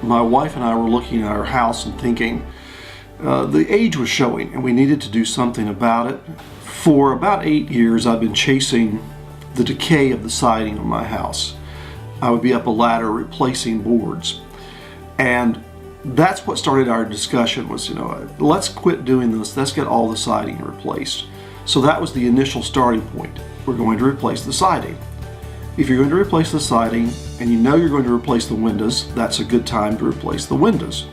my wife and I were looking at our house and thinking the age was showing and we needed to do something about it. For about 8 years I've been chasing the decay of the siding on my house. I would be up a ladder replacing boards, and that's what started our discussion was, let's quit doing this, let's get all the siding replaced. So that was the initial starting point. We're going to replace the siding. If you're going to replace the siding and you know you're going to replace the windows, that's a good time to replace the windows.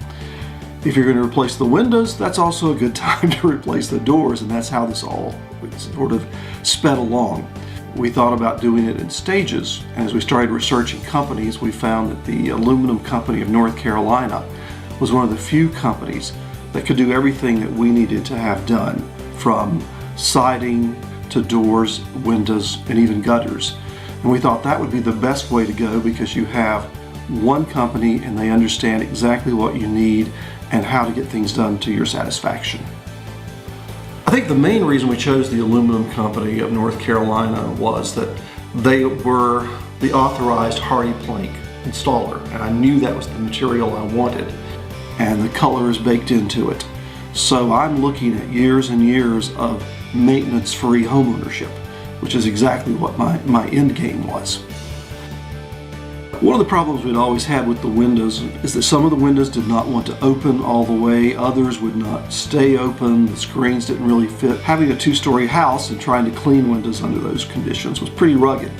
If you're going to replace the windows, that's also a good time to replace the doors, and that's how this all sort of sped along. We thought about doing it in stages, and as we started researching companies, we found that the Aluminum Company of North Carolina was one of the few companies that could do everything that we needed to have done, from siding to doors, windows, and even gutters. And we thought that would be the best way to go because you have one company and they understand exactly what you need and how to get things done to your satisfaction. I think the main reason we chose the Aluminum Company of North Carolina was that they were the authorized hardy plank installer, and I knew that was the material I wanted, and the color is baked into it. So I'm looking at years and years of maintenance-free homeownership, which is exactly what my end game was. One of the problems we'd always had with the windows is that some of the windows did not want to open all the way, others would not stay open, the screens didn't really fit. Having a two-story house and trying to clean windows under those conditions was pretty rugged.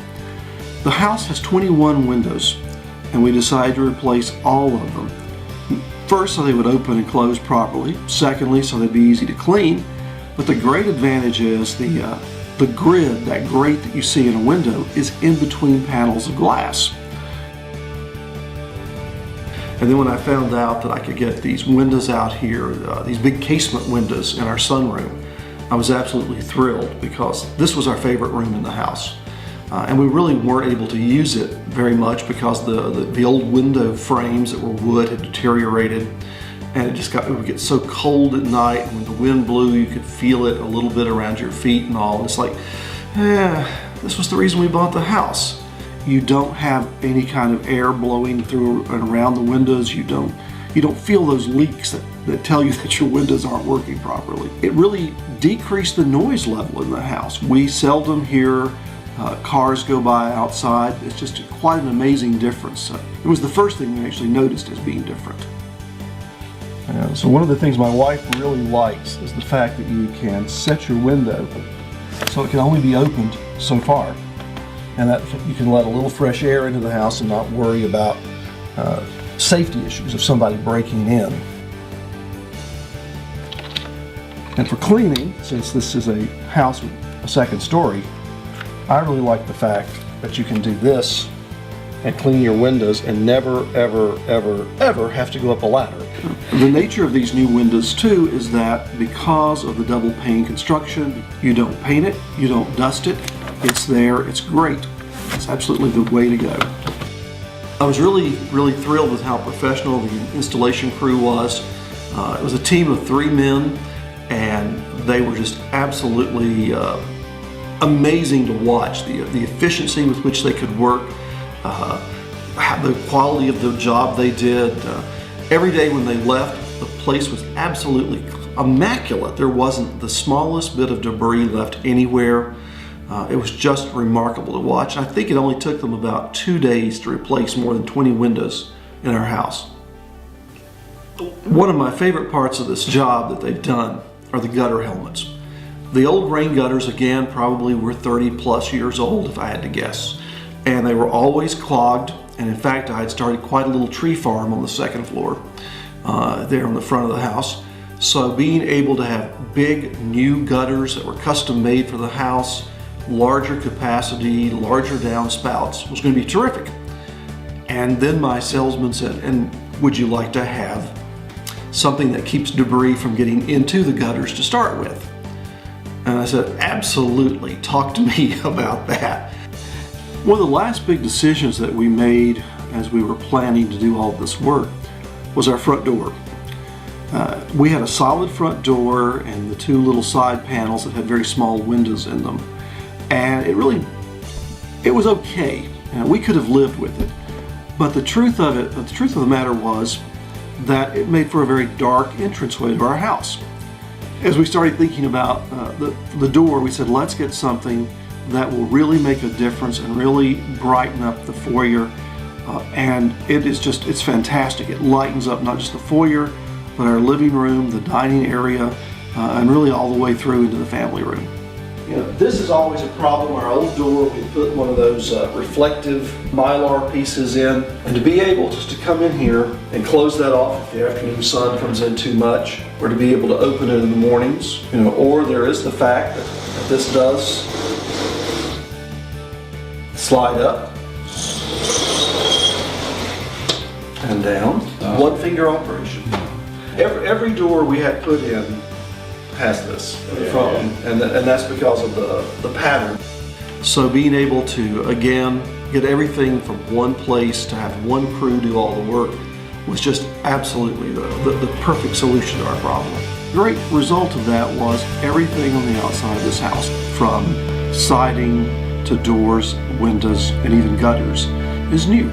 The house has 21 windows, and we decided to replace all of them. First, so they would open and close properly. Secondly, so they'd be easy to clean. But the great advantage is the grid, that grate that you see in a window, is in between panels of glass. And then when I found out that I could get these windows out here, these big casement windows in our sunroom, I was absolutely thrilled because this was our favorite room in the house. And we really weren't able to use it very much because the old window frames that were wood had deteriorated, and it would get so cold at night, and when the wind blew you could feel it a little bit around your feet and all. And it's like, this was the reason we bought the house. You don't have any kind of air blowing through and around the windows. You don't feel those leaks that tell you that your windows aren't working properly. It really decreased the noise level in the house. We seldom hear cars go by outside. It's just quite an amazing difference. It was the first thing we actually noticed as being different. So one of the things my wife really likes is the fact that you can set your window so it can only be opened so far, and that you can let a little fresh air into the house and not worry about safety issues of somebody breaking in. And for cleaning, since this is a house with a second story, I really like the fact that you can do this and clean your windows and never, ever, ever, ever have to go up a ladder. The nature of these new windows too is that because of the double pane construction, you don't paint it, you don't dust it, it's there, it's great. It's absolutely the way to go. I was really thrilled with how professional the installation crew was. It was a team of 3 men, and they were just absolutely amazing to watch. The efficiency with which they could work, the quality of the job they did. Every day when they left, the place was absolutely immaculate. There wasn't the smallest bit of debris left anywhere. It was just remarkable to watch. I think it only took them about 2 days to replace more than 20 windows in our house. One of my favorite parts of this job that they've done are the gutter helmets. The old rain gutters, again, probably were 30 plus years old if I had to guess. And they were always clogged. And in fact, I had started quite a little tree farm on the second floor there on the front of the house. So being able to have big new gutters that were custom made for the house, larger capacity, larger downspouts was going to be terrific. And then my salesman said, and would you like to have something that keeps debris from getting into the gutters to start with? And I said, absolutely, talk to me about that. One of the last big decisions that we made as we were planning to do all this work was our front door. We had a solid front door and the 2 little side panels that had very small windows in them. And it was okay. We could have lived with it. But the truth of the matter was that it made for a very dark entranceway to our house. As we started thinking about the door, we said, let's get something that will really make a difference and really brighten up the foyer. And it's fantastic. It lightens up not just the foyer, but our living room, the dining area, and really all the way through into the family room. You know, this is always a problem. Our old door, we put one of those reflective mylar pieces in, and to be able just to come in here and close that off if the afternoon sun comes in too much, or to be able to open it in the mornings, you know, or there is the fact that this does slide up and down. One finger operation. Every door we had put in has this, and that's because of the pattern. So being able to, again, get everything from one place to have one crew do all the work was just absolutely the perfect solution to our problem. The great result of that was everything on the outside of this house, from siding to doors, windows, and even gutters, is new.